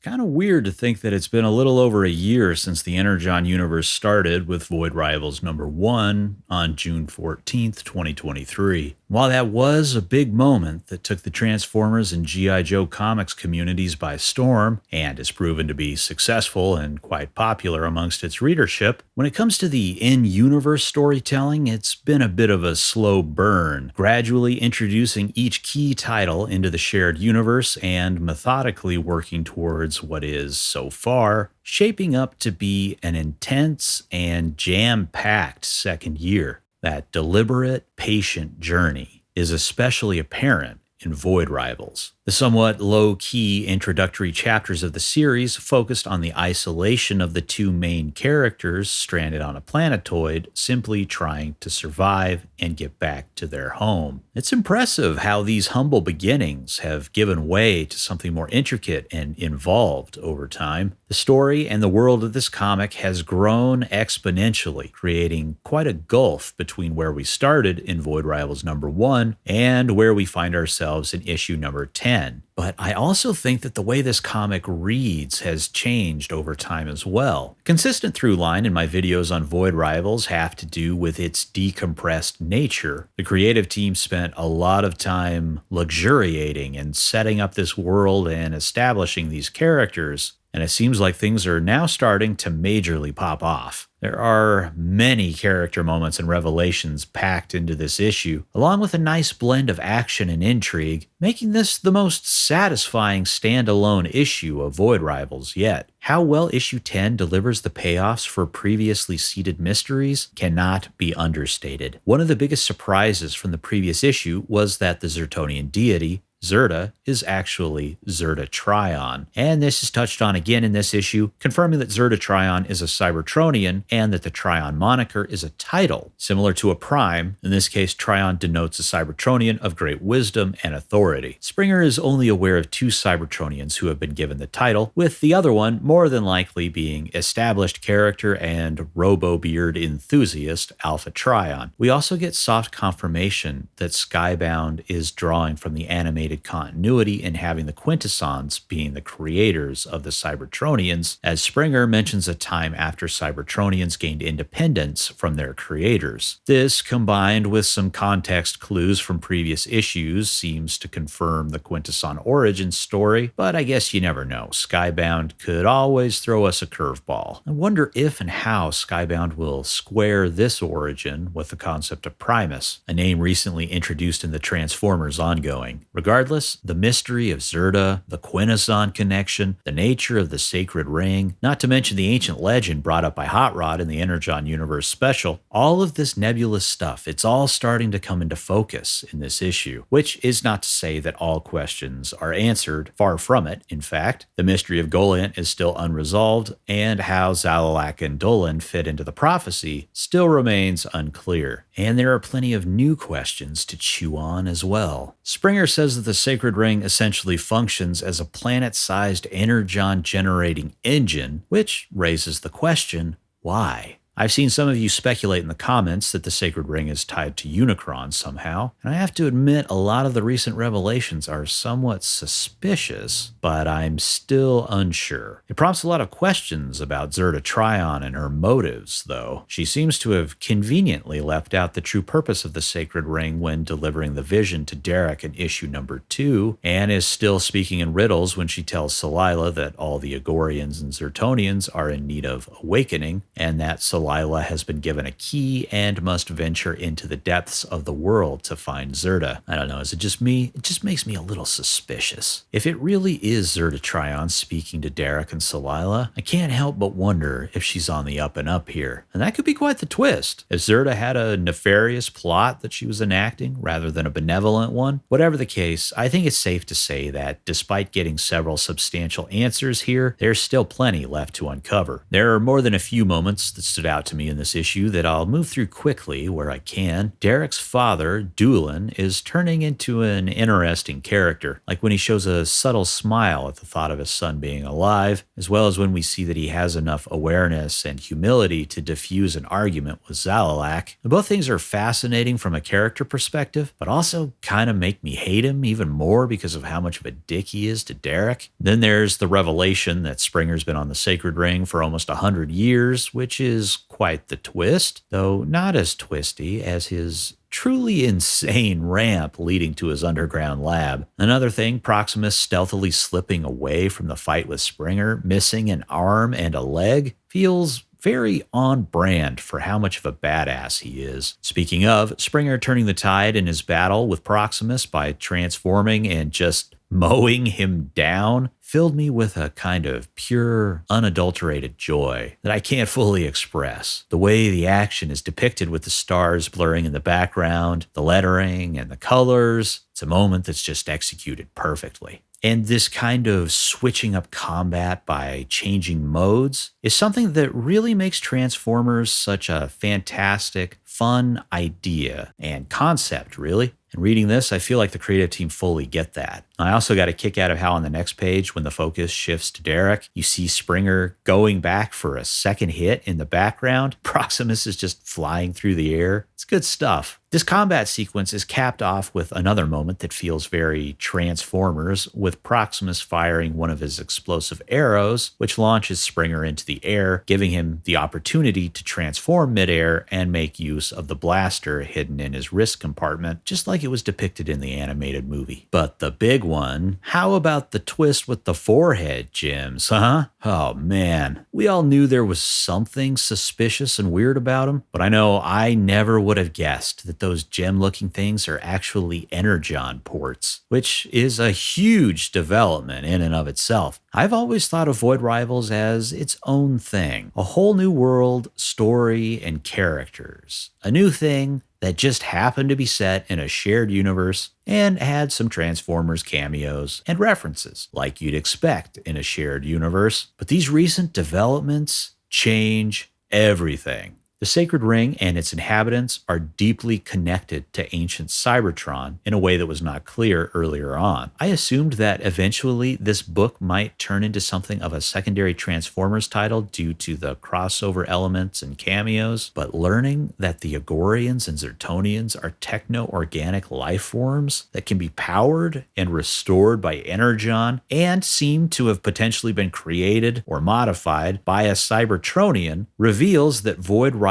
Kind of weird to think that it's been a little over a year since the Energon Universe started with Void Rivals number 1 on June 14th, 2023. While that was a big moment that took the Transformers and G.I. Joe comics communities by storm, and has proven to be successful and quite popular amongst its readership, when it comes to the in-universe storytelling, it's been a bit of a slow burn, gradually introducing each key title into the shared universe and methodically working towards what is, so far, shaping up to be an intense and jam-packed second year. That deliberate, patient journey is especially apparent in Void Rivals. The somewhat low-key introductory chapters of the series focused on the isolation of the two main characters stranded on a planetoid, simply trying to survive and get back to their home. It's impressive how these humble beginnings have given way to something more intricate and involved over time. The story and the world of this comic has grown exponentially, creating quite a gulf between where we started in Void Rivals number 1 and where we find ourselves in issue number 10. But I also think that the way this comic reads has changed over time as well. Consistent through line in my videos on Void Rivals have to do with its decompressed nature. The creative team spent a lot of time luxuriating and setting up this world and establishing these characters, and it seems like things are now starting to majorly pop off. There are many character moments and revelations packed into this issue, along with a nice blend of action and intrigue, making this the most satisfying standalone issue of Void Rivals yet. How well issue 10 delivers the payoffs for previously seeded mysteries cannot be understated. One of the biggest surprises from the previous issue was that the Zertonian deity, Zerta, is actually Zerta Trion, and this is touched on again in this issue, confirming that Zerta Trion is a Cybertronian and that the Trion moniker is a title, similar to a prime. In this case, Trion denotes a Cybertronian of great wisdom and authority. Springer is only aware of 2 Cybertronians who have been given the title, with the other one more than likely being established character and robo-beard enthusiast Alpha Trion. We also get soft confirmation that Skybound is drawing from the animated continuity in having the Quintessons being the creators of the Cybertronians, as Springer mentions a time after Cybertronians gained independence from their creators. This, combined with some context clues from previous issues, seems to confirm the Quintesson origin story, but I guess you never know. Skybound could always throw us a curveball. I wonder if and how Skybound will square this origin with the concept of Primus, a name recently introduced in the Transformers ongoing. Regardless, the mystery of Zerta, the Quintesson connection, the nature of the sacred ring, not to mention the ancient legend brought up by Hot Rod in the Energon Universe special, all of this nebulous stuff, it's all starting to come into focus in this issue, which is not to say that all questions are answered, far from it. In fact, the mystery of Goliant is still unresolved, and how Zalalak and Dolan fit into the prophecy still remains unclear. And there are plenty of new questions to chew on as well. Springer says that the sacred ring essentially functions as a planet-sized energon-generating engine, which raises the question, why? I've seen some of you speculate in the comments that the sacred ring is tied to Unicron somehow, and I have to admit a lot of the recent revelations are somewhat suspicious, but I'm still unsure. It prompts a lot of questions about Zerta Trion and her motives, though. She seems to have conveniently left out the true purpose of the sacred ring when delivering the vision to Derek in issue number 2, and is still speaking in riddles when she tells Celila that all the Agorians and Zertonians are in need of awakening, and that Celila has been given a key and must venture into the depths of the world to find Zerta. I don't know, is it just me? It just makes me a little suspicious. If it really is Zerta Trion speaking to Derek and Celila, I can't help but wonder if she's on the up and up here. And that could be quite the twist. If Zerta had a nefarious plot that she was enacting rather than a benevolent one. Whatever the case, I think it's safe to say that despite getting several substantial answers here, there's still plenty left to uncover. There are more than a few moments that stood out to me in this issue that I'll move through quickly where I can. Derek's father, Doolin, is turning into an interesting character, like when he shows a subtle smile at the thought of his son being alive, as well as when we see that he has enough awareness and humility to diffuse an argument with Zalalak. Both things are fascinating from a character perspective, but also kind of make me hate him even more because of how much of a dick he is to Derek. Then there's the revelation that Springer's been on the Sacred Ring for almost 100 years, which is quite the twist, though not as twisty as his truly insane ramp leading to his underground lab. Another thing, Proximus stealthily slipping away from the fight with Springer, missing an arm and a leg, feels very on brand for how much of a badass he is. Speaking of, Springer turning the tide in his battle with Proximus by transforming and just mowing him down filled me with a kind of pure, unadulterated joy that I can't fully express. The way the action is depicted with the stars blurring in the background, the lettering, and the colors, it's a moment that's just executed perfectly. And this kind of switching up combat by changing modes is something that really makes Transformers such a fantastic, fun idea and concept, really. And reading this, I feel like the creative team fully get that. I also got a kick out of how on the next page, when the focus shifts to Derek, you see Springer going back for a second hit in the background. Proximus is just flying through the air. It's good stuff. This combat sequence is capped off with another moment that feels very Transformers, with Proximus firing one of his explosive arrows, which launches Springer into the air, giving him the opportunity to transform midair and make use of the blaster hidden in his wrist compartment, just like it was depicted in the animated movie. But the big one, how about the twist with the forehead gems, huh? Oh man, we all knew there was something suspicious and weird about him, but I know I never would have guessed that those gem-looking things are actually Energon ports, which is a huge development in and of itself. I've always thought of Void Rivals as its own thing, a whole new world, story, and characters. A new thing that just happened to be set in a shared universe and had some Transformers cameos and references, like you'd expect in a shared universe. But these recent developments change everything. The Sacred Ring and its inhabitants are deeply connected to ancient Cybertron in a way that was not clear earlier on. I assumed that eventually this book might turn into something of a secondary Transformers title due to the crossover elements and cameos, but learning that the Agorians and Zertonians are techno-organic life forms that can be powered and restored by Energon and seem to have potentially been created or modified by a Cybertronian reveals that Void Rivals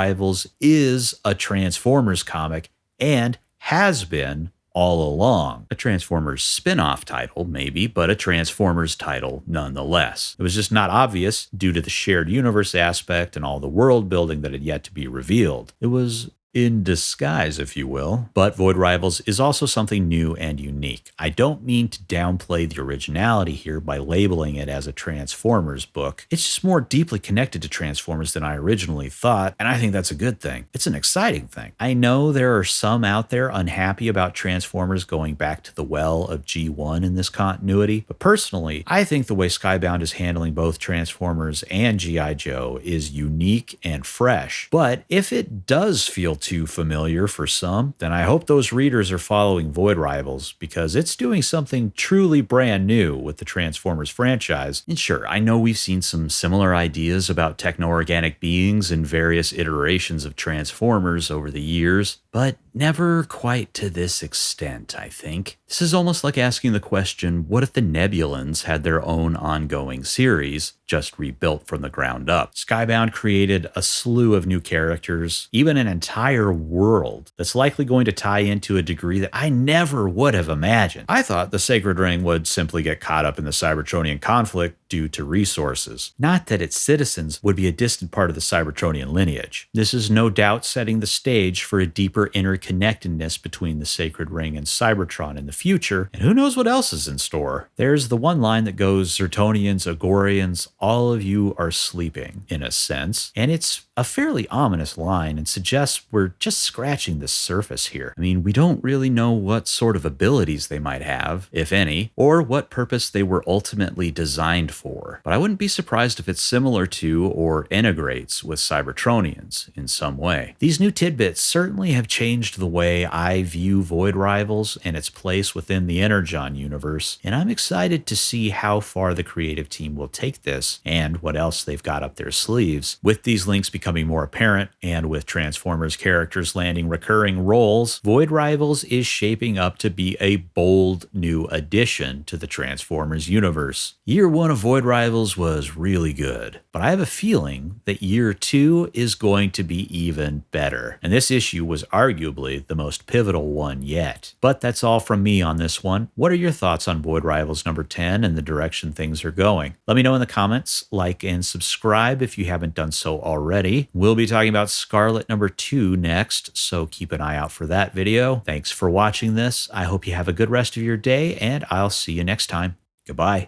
is a Transformers comic and has been all along. A Transformers spin-off title, maybe, but a Transformers title nonetheless. It was just not obvious due to the shared universe aspect and all the world building that had yet to be revealed. It was in disguise, if you will, but Void Rivals is also something new and unique. I don't mean to downplay the originality here by labeling it as a Transformers book. It's just more deeply connected to Transformers than I originally thought, and I think that's a good thing. It's an exciting thing. I know there are some out there unhappy about Transformers going back to the well of G1 in this continuity, but personally, I think the way Skybound is handling both Transformers and G.I. Joe is unique and fresh. But if it does feel too familiar for some, then I hope those readers are following Void Rivals, because it's doing something truly brand new with the Transformers franchise. And sure, I know we've seen some similar ideas about techno-organic beings in various iterations of Transformers over the years, but never quite to this extent, I think. This is almost like asking the question, what if the Nebulans had their own ongoing series, just rebuilt from the ground up? Skybound created a slew of new characters, even an entire world that's likely going to tie into a degree that I never would have imagined. I thought the Sacred Ring would simply get caught up in the Cybertronian conflict due to resources, not that its citizens would be a distant part of the Cybertronian lineage. This is no doubt setting the stage for a deeper interconnectedness between the Sacred Ring and Cybertron in the future, and who knows what else is in store. There's the one line that goes, Zertonians, Agorians, all of you are sleeping, in a sense, and it's a fairly ominous line and suggests we're just scratching the surface here. I mean, we don't really know what sort of abilities they might have, if any, or what purpose they were ultimately designed for. But I wouldn't be surprised if it's similar to or integrates with Cybertronians in some way. These new tidbits certainly have changed the way I view Void Rivals and its place within the Energon universe, and I'm excited to see how far the creative team will take this and what else they've got up their sleeves. With these links becoming more apparent, and with Transformers characters landing recurring roles, Void Rivals is shaping up to be a bold new addition to the Transformers universe. Year 1 of Void Rivals was really good, but I have a feeling that Year 2 is going to be even better, and this issue was arguably the most pivotal one yet. But that's all from me on this one. What are your thoughts on Void Rivals number 10 and the direction things are going? Let me know in the comments, like and subscribe if you haven't done so already. We'll be talking about Scarlet number 2 next, so keep an eye out for that video. Thanks for watching this. I hope you have a good rest of your day, and I'll see you next time. Goodbye.